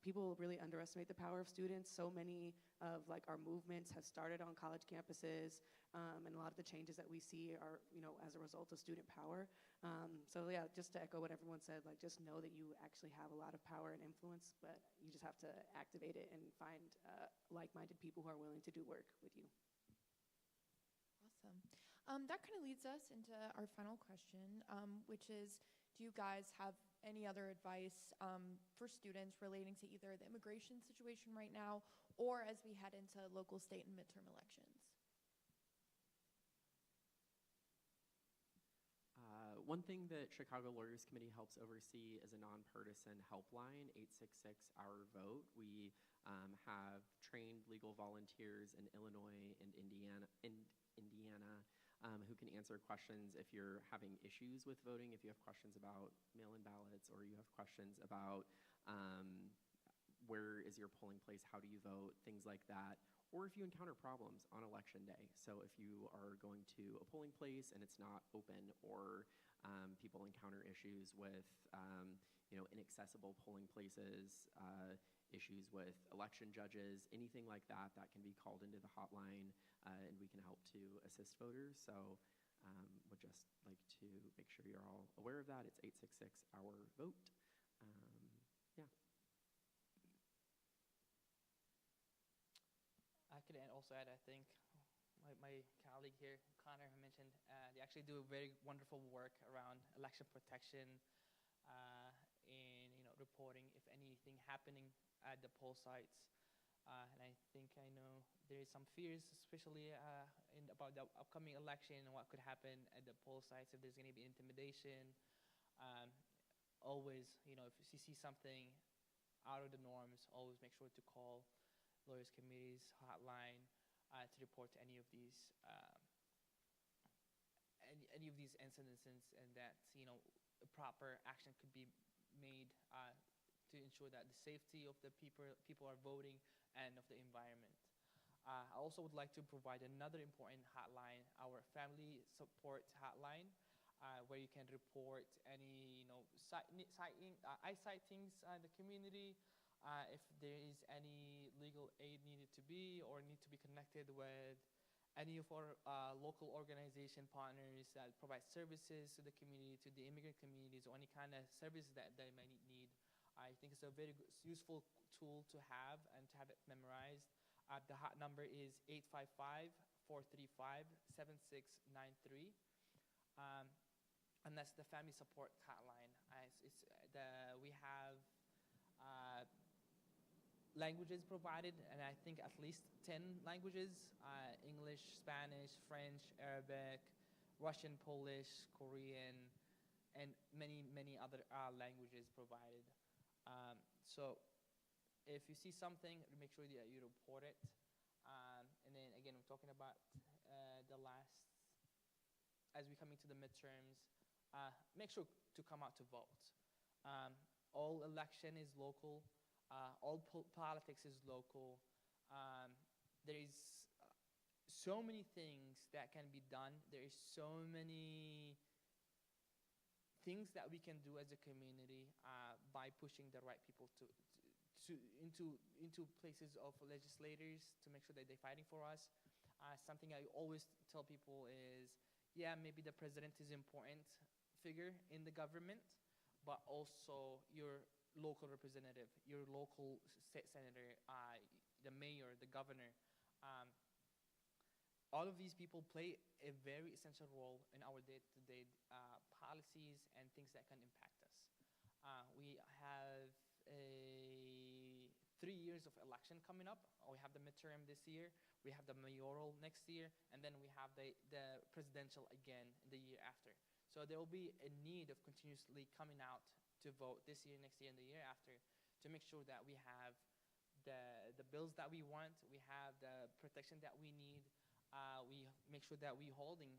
People really underestimate the power of students. So many of like our movements have started on college campuses, and a lot of the changes that we see are as a result of student power. So yeah, just to echo what everyone said, like just know that you actually have a lot of power and influence, but you just have to activate it and find like-minded people who are willing to do work with you. Awesome. That kind of leads us into our final question, which is, do you guys have any other advice for students relating to either the immigration situation right now or as we head into local, state, and midterm elections? One thing that Chicago Lawyers Committee helps oversee is a nonpartisan helpline, 866-OUR-VOTE. We have trained legal volunteers in Illinois and Indiana who can answer questions if you're having issues with voting, if you have questions about mail-in ballots, or you have questions about where is your polling place, how do you vote, things like that. Or if you encounter problems on election day. So if you are going to a polling place and it's not open, or people encounter issues with inaccessible polling places, issues with election judges, anything like that, that can be called into the hotline, and we can help to assist voters. So would just like to make sure you're all aware of that. It's 866-OUR-VOTE. Yeah. I could also add, I think, my colleague here, Connor, mentioned they actually do very wonderful work around election protection, and reporting if anything happening at the poll sites. And I think I know there is some fears, especially about the upcoming election and what could happen at the poll sites if there's going to be intimidation. Um, Always, if you see something out of the norms, always make sure to call lawyers committees hotline to report to any of these incidences, and that a proper action could be made to ensure that the safety of the people are voting and of the environment. I also would like to provide another important hotline, our family support hotline, where you can report any eye sightings in the community, if there is any legal aid needed to be or need to be connected with any of our local organization partners that provide services to the community, to the immigrant communities, or any kind of service that they might need. I think it's a very useful tool to have and to have it memorized. The hot number is 855-435-7693. And that's the family support hotline. We have languages provided, and I think at least 10 languages: English, Spanish, French, Arabic, Russian, Polish, Korean, and many other languages provided. So if you see something, make sure that you report it. And then again, we're talking about as we come into the midterms, make sure to come out to vote. All election is local. All politics is local. There is so many things that can be done. There is so many things that we can do as a community by pushing the right people into places of legislators to make sure that they're fighting for us. Something I always tell people is, yeah, maybe the president is an important figure in the government, but also your local representative, your local state senator, the mayor, the governor. All of these people play a very essential role in our day-to-day policies and things that can impact us. We have 3 years of election coming up. We have the midterm this year, we have the mayoral next year, and then we have the presidential again the year after. So there will be a need of continuously coming out to vote this year, next year, and the year after to make sure that we have the bills that we want, we have the protection that we need, we make sure that we're holding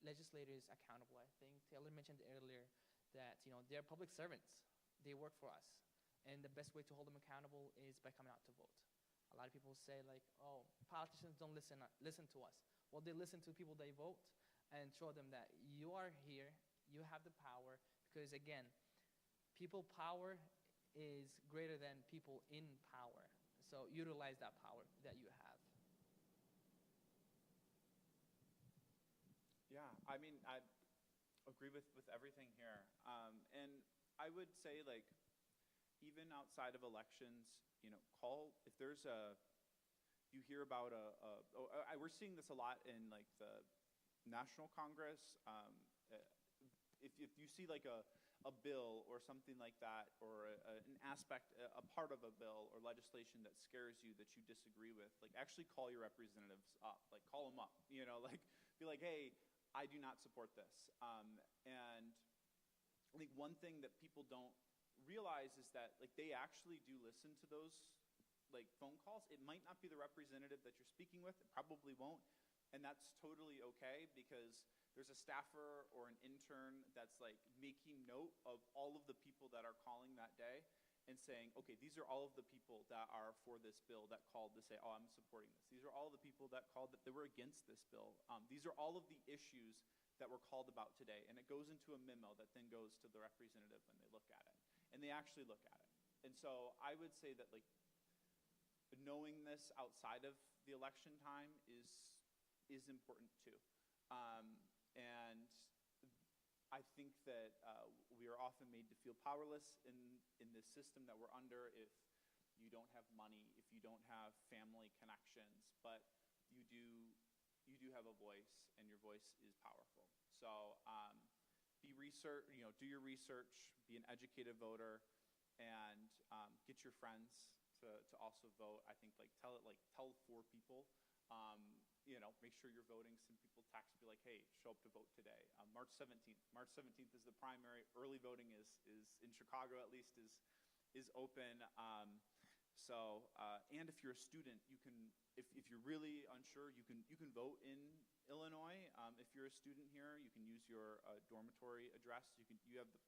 legislators accountable. I think Taylor mentioned earlier that they're public servants. They work for us. And the best way to hold them accountable is by coming out to vote. A lot of people say, like, oh, politicians don't listen to us. Well, they listen to people they vote and show them that you are here, you have the power, because again, people power is greater than people in power. So utilize that power that you have. Yeah, I mean, I agree with everything here. And I would say, like, even outside of elections, call, if there's you hear about we're seeing this a lot in, like, the National Congress. If you see, like, a bill or something like that, or an aspect, a part of a bill or legislation that scares you, that you disagree with, like, actually call your representatives up. Like, call them up, like, be like, hey, I do not support this. And I think one thing that people don't realize is that, like, they actually do listen to those, like, phone calls. It might not be the representative that you're speaking with. It probably won't. And that's totally okay, because there's a staffer or an intern that's, like, making note of all of the people that are calling that day and saying, okay, these are all of the people that are for this bill that called to say, oh, I'm supporting this. These are all the people that called that they were against this bill. These are all of the issues that were called about today. And it goes into a memo that then goes to the representative when they look at it. And they actually look at it. And so I would say that, like, knowing this outside of the election time is important too. And I think that we are often made to feel powerless in this system that we're under if you don't have money, if you don't have family connections, but you do have a voice, and your voice is powerful. So do your research, be an educated voter, and get your friends to also vote. I think tell 4 people. Make sure you're voting. Some people text, be like, hey, show up to vote today. March 17th. March 17th is the primary. Early voting is in Chicago at least is open. And if you're a student, you can, if you're really unsure, you can vote in Illinois. If you're a student here, you can use your dormitory address. You have the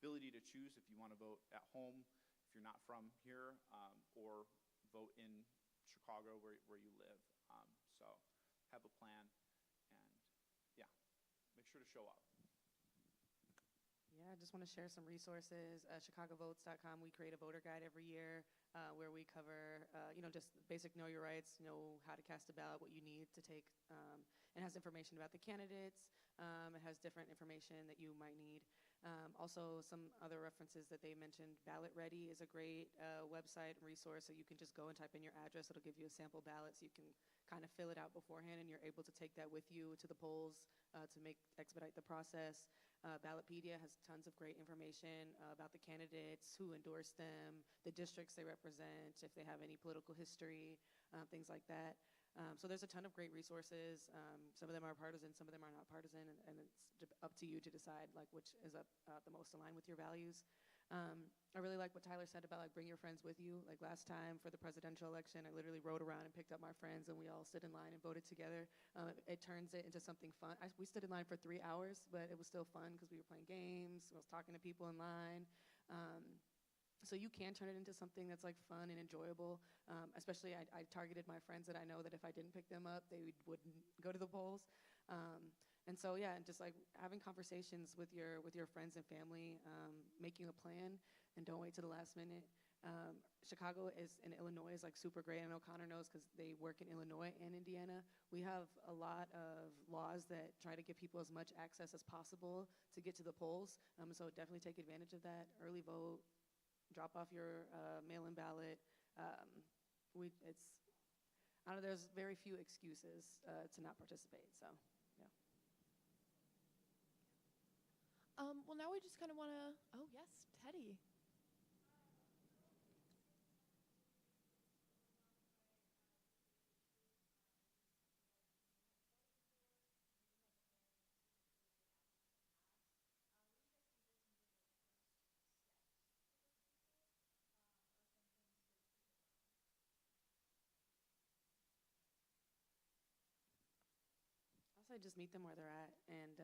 ability to choose if you want to vote at home, if you're not from here, or vote in Chicago where you live. So have a plan, and yeah, make sure to show up. Yeah, I just want to share some resources. ChicagoVotes.com, we create a voter guide every year where we cover, just basic know your rights, know how to cast a ballot, what you need to take. It has information about the candidates. It has different information that you might need. Also, some other references that they mentioned. Ballot Ready is a great website and resource, so you can just go and type in your address. It'll give you a sample ballot, so you can kind of fill it out beforehand, and you're able to take that with you to the polls to expedite the process. Ballotpedia has tons of great information about the candidates, who endorsed them, the districts they represent, if they have any political history, things like that. So there's a ton of great resources. Some of them are partisan, some of them are not partisan, and it's up to you to decide which is the most aligned with your values. I really like what Tyler said about bring your friends with you. Last time for the presidential election, I literally rode around and picked up my friends, and we all stood in line and voted together. It turns it into something fun. We stood in line for 3 hours, but it was still fun because we were playing games. I was talking to people in line. So you can turn it into something that's fun and enjoyable. Especially, I targeted my friends that I know that if I didn't pick them up, they wouldn't go to the polls. And so, yeah, just having conversations with your friends and family, making a plan, and don't wait to the last minute. Chicago and Illinois is super great. I know Connor knows because they work in Illinois and Indiana. We have a lot of laws that try to give people as much access as possible to get to the polls. So definitely take advantage of that. Early vote, drop off your mail-in ballot. There's very few excuses to not participate. So. Well, now we just kind of want to, oh, yes, Teddy. I just meet them where they're at, and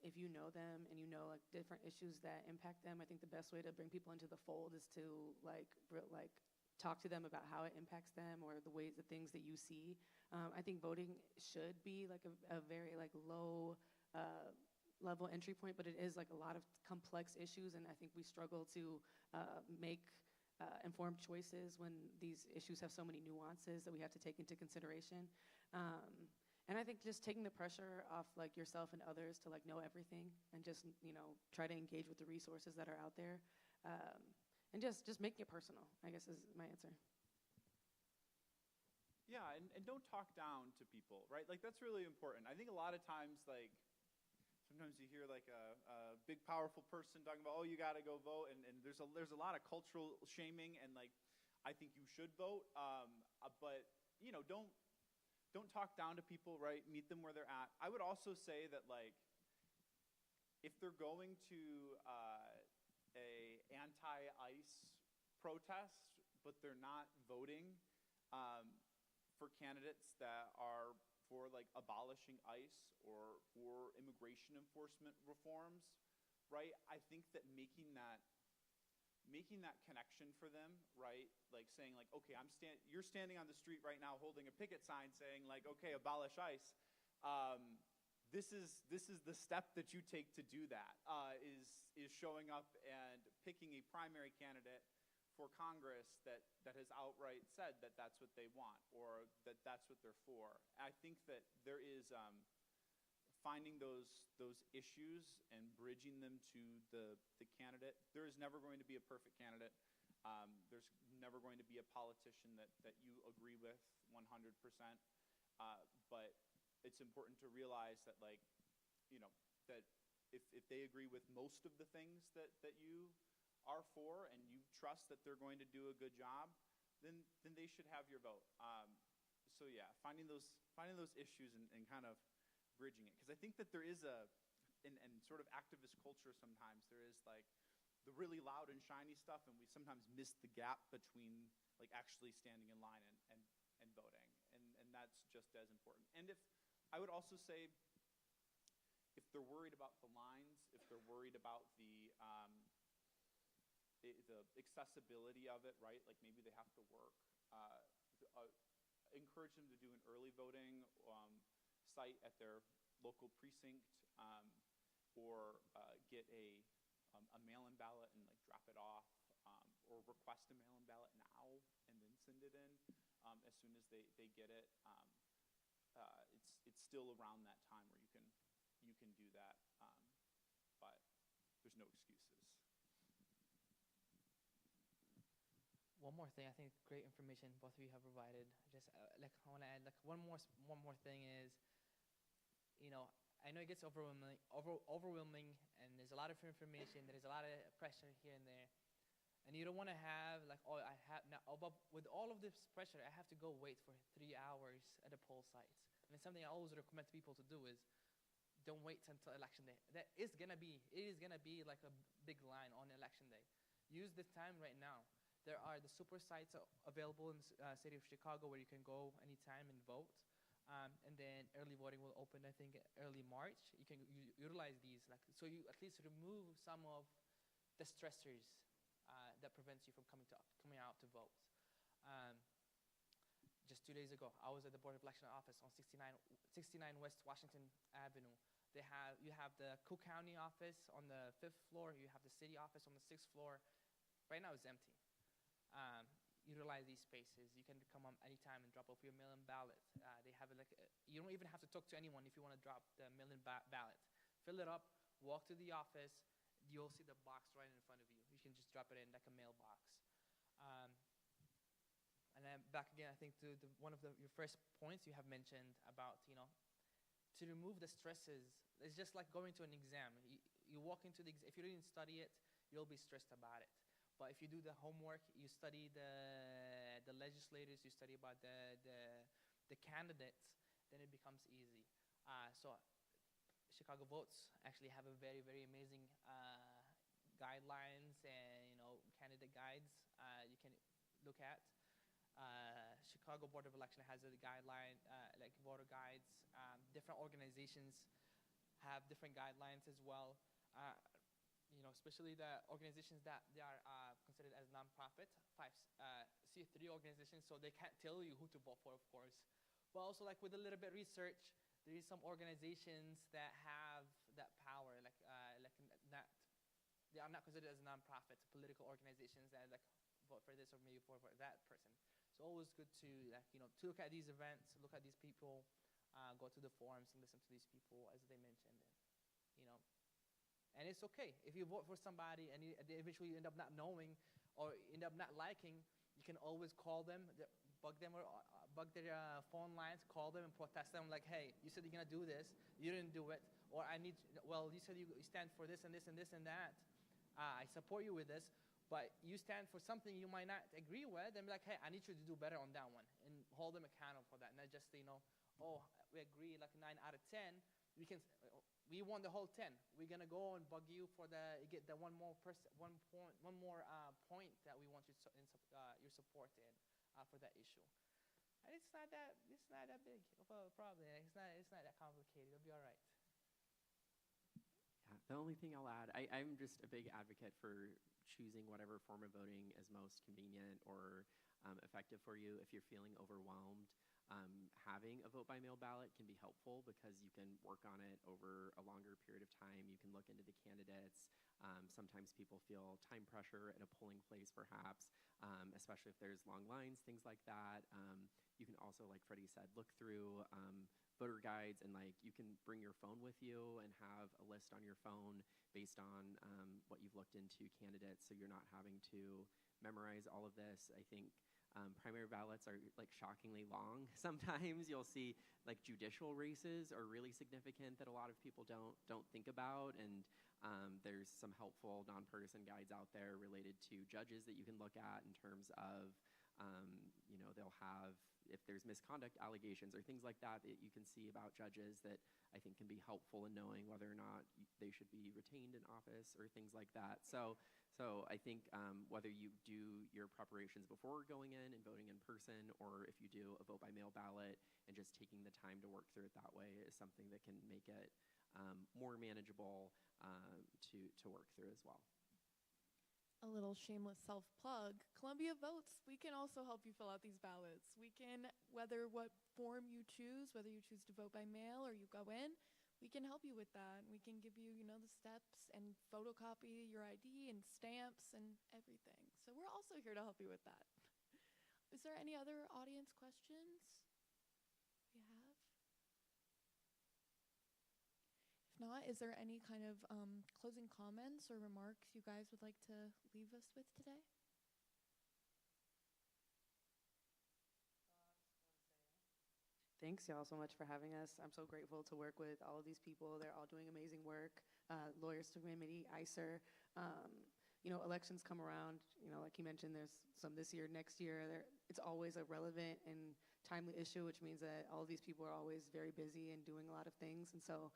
if you know them and you know different issues that impact them, I think the best way to bring people into the fold is to talk to them about how it impacts them or the things that you see. I think voting should be a very low level entry point, but it is a lot of complex issues, and I think we struggle to make informed choices when these issues have so many nuances that we have to take into consideration. And I think just taking the pressure off yourself and others to know everything and just try to engage with the resources that are out there, and just making it personal, I guess, is my answer. Yeah, and don't talk down to people, right? That's really important. I think a lot of times sometimes you hear a big powerful person talking about, oh, you got to go vote, and there's a lot of cultural shaming, and I think you should vote, but don't talk down to people, right? Meet them where they're at. I would also say that if they're going to a anti-ICE protest, but they're not voting for candidates that are for abolishing ICE or for immigration enforcement reforms, right? I think that making that connection for them, right? Saying okay, you're standing on the street right now holding a picket sign saying okay, abolish ICE. This is the step that you take to do that, is showing up and picking a primary candidate for Congress that has outright said that that's what they want or that that's what they're for. I think that there is finding those issues and bridging them to the candidate. There is never going to be a perfect candidate. There's never going to be a politician that you agree with 100%. But it's important to realize that that if they agree with most of the things that you are for and you trust that they're going to do a good job, then they should have your vote. So yeah, finding those issues and kind of bridging it, because I think that there is in sort of activist culture sometimes there is like the really loud and shiny stuff, and we sometimes miss the gap between like actually standing in line and voting, and that's just as important. And if I would also say, if they're worried about the lines, if they're worried about the accessibility of it, right? Like maybe they have to work. Encourage them to do an early voting site at their local precinct, or get a mail-in ballot and like drop it off, or request a mail-in ballot now and then send it in as soon as they get it. It's still around that time where you can do that, but there's no excuses. One more thing, I think great information both of you have provided. Just like I want to add like one more thing is, I know it gets overwhelming, and there's a lot of information. There's a lot of pressure here and there, and you don't want to have like, oh, I have now. But with all of this pressure, I have to go wait for 3 hours at the poll sites. And it's something I always recommend people to do is don't wait until election day. It is gonna be like a big line on election day. Use this time right now. There are the super sites available in the city of Chicago where you can go anytime and vote. And then early voting will open, I think, early March. You can utilize these, like, so you at least remove some of the stressors that prevents you from coming out to vote. Just 2 days ago, I was at the Board of Election office on 69 West Washington Avenue. You have the Cook County office on the 5th floor. You have the city office on the 6th floor. Right now, it's empty. Utilize these spaces. You can come anytime and drop off your mail-in ballot. They have it you don't even have to talk to anyone if you want to drop the mail-in ballot. Fill it up, walk to the office. You'll see the box right in front of you. You can just drop it in like a mailbox. And then back again, I think to one of your first points you have mentioned about, to remove the stresses. It's just like going to an exam. You walk into the exam. If you didn't study it, you'll be stressed about it. But if you do the homework, you study the legislators, you study about the candidates, then it becomes easy. So Chicago Votes actually have a very, very amazing guidelines and candidate guides you can look at. Chicago Board of Election has a guideline like voter guides. Different organizations have different guidelines as well. Especially the organizations that they are considered as nonprofit, C3 organizations, so they can't tell you who to vote for, of course. But also, like with a little bit of research, there is some organizations that have that power, not they are not considered as nonprofits, political organizations that like vote for this or maybe for that person. It's always good to to look at these events, look at these people, go to the forums and listen to these people as they mentioned, and it's okay. If you vote for somebody and eventually you end up not knowing or end up not liking, you can always call them, bug their phone lines, call them and protest them like, hey, you said you're going to do this, you didn't do it, or you said you stand for this and this and this and that. I support you with this, but you stand for something you might not agree with, and be like, hey, I need you to do better on that one, and hold them accountable for that, not just, oh, we agree like 9 out of 10, we want the whole 10. We're gonna go and bug you for get the one more point that we want your support in for that issue. And it's not that big of a problem. It's not that complicated. It'll be all right. Yeah, the only thing I'll add, I'm just a big advocate for choosing whatever form of voting is most convenient or effective for you. If you're feeling overwhelmed, having a vote by mail ballot can be helpful because you can work on it over a longer period of time. You can look into the candidates. Sometimes people feel time pressure at a polling place, perhaps, especially if there's long lines, things like that. You can also, like Freddie said, look through voter guides, and you can bring your phone with you and have a list on your phone based on what you've looked into candidates, so you're not having to memorize all of this. I think primary ballots are shockingly long. Sometimes you'll see judicial races are really significant that a lot of people don't think about, and There's some helpful nonpartisan guides out there related to judges that you can look at in terms of, they'll have, if there's misconduct allegations or things like that that you can see about judges that I think can be helpful in knowing whether or not they should be retained in office or things like that. So I think whether you do your preparations before going in and voting in person, or if you do a vote by mail ballot and just taking the time to work through it that way is something that can make it more manageable to work through as well. A little shameless self-plug. Columbia Votes, we can also help you fill out these ballots. We can, whether what form you choose, whether you choose to vote by mail or you go in, we can help you with that. We can give you, the steps and photocopy your ID and stamps and everything. So we're also here to help you with that. Is there any other audience questions we have? If not, is there any kind of closing comments or remarks you guys would like to leave us with today? Thanks, y'all, so much for having us. I'm so grateful to work with all of these people. They're all doing amazing work. Lawyers to Community, ICER. Elections come around. Like you mentioned, there's some this year, next year. It's always a relevant and timely issue, which means that all of these people are always very busy and doing a lot of things. And so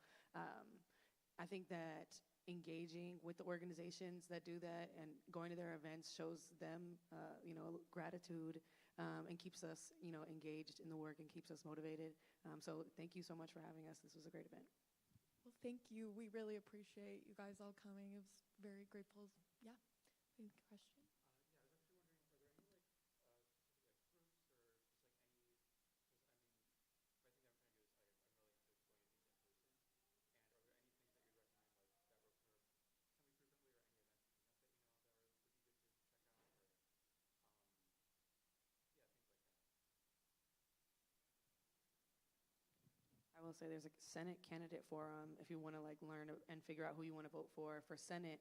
I think that engaging with the organizations that do that and going to their events shows them, gratitude and keeps us, engaged in the work and keeps us motivated. So thank you so much for having us. This was a great event. Well, thank you. We really appreciate you guys all coming. It was very grateful. Yeah. Any question? I will say there's a Senate candidate forum if you want to learn and figure out who you want to vote for Senate.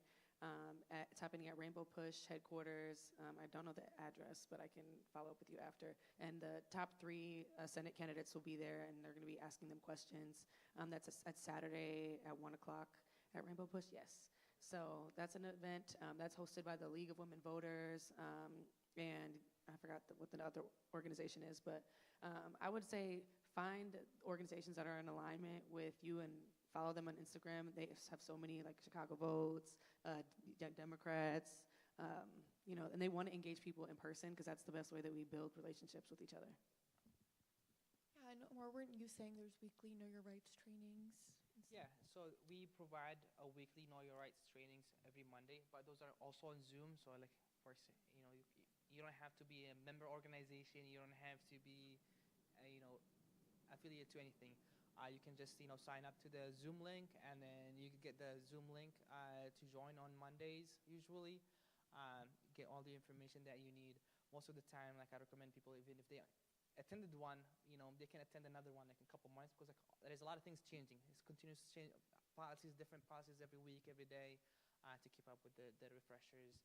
It's happening at Rainbow Push headquarters. I don't know the address, but I can follow up with you after. And the top 3 Senate candidates will be there, and they're going to be asking them questions. That's at Saturday at 1 o'clock at Rainbow Push. Yes. So that's an event that's hosted by the League of Women Voters, and I forgot what the other organization is, but I would say find organizations that are in alignment with you and follow them on Instagram. They have so many, like Chicago Votes, Democrats, and they want to engage people in person because that's the best way that we build relationships with each other. Yeah, and or weren't you saying there's weekly Know Your Rights trainings? Yeah, so we provide a weekly Know Your Rights trainings every Monday, but those are also on Zoom. So like, you don't have to be a member organization. You don't have to be, affiliate to anything. You can just sign up to the Zoom link, and then you can get the Zoom link to join on Mondays usually. Get all the information that you need. Most of the time, I recommend people, even if they attended one, they can attend another one in a couple months, because there's a lot of things changing. It's continuous change, different policies every week, every day, to keep up with the refreshers.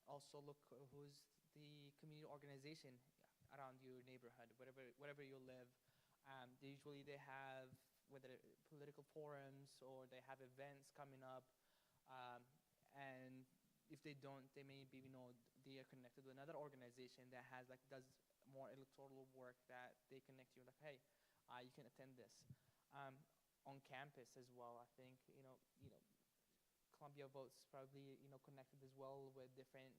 Also look who's the community organization around your neighborhood, wherever you live. They have whether political forums or they have events coming up, and if they don't, they may be they are connected with another organization that does more electoral work that they connect you hey, you can attend this. On campus as well, I think Columbia Votes probably connected as well with different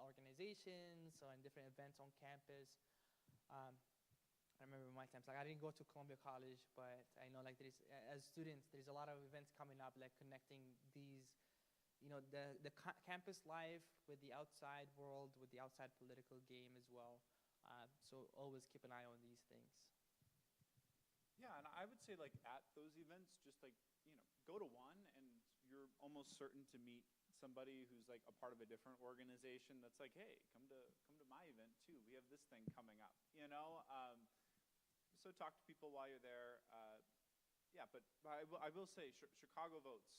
organizations and different events on campus. I remember my times, I didn't go to Columbia College, but I know there's, as students, there's a lot of events coming up, connecting these, the campus life with the outside world, with the outside political game as well. So always keep an eye on these things. Yeah, and I would say at those events, just go to one, and you're almost certain to meet somebody who's a part of a different organization that's hey, come to my event too. We have this thing coming up, So talk to people while you're there. But I will say Chicago Votes,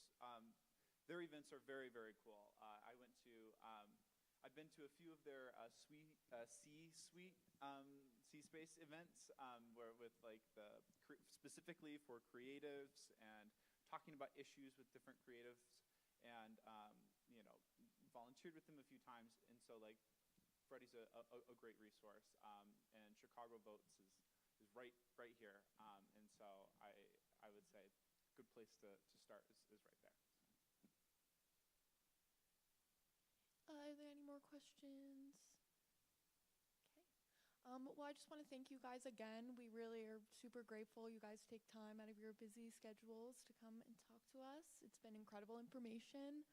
their events are very, very cool. I've been to a few of their C-Space events where with specifically for creatives and talking about issues with different creatives. and volunteered with them a few times. And so like Freddie's a great resource, and Chicago Votes is right here. And so I would say good place to start is right there. Are there any more questions? Okay. Well, I just want to thank you guys again. We really are super grateful you guys take time out of your busy schedules to come and talk to us. It's been incredible information.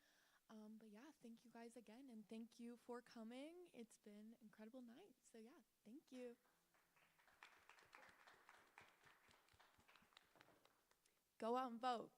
But yeah, thank you guys again, and thank you for coming. It's been an incredible night. So yeah, thank you. Go out and vote.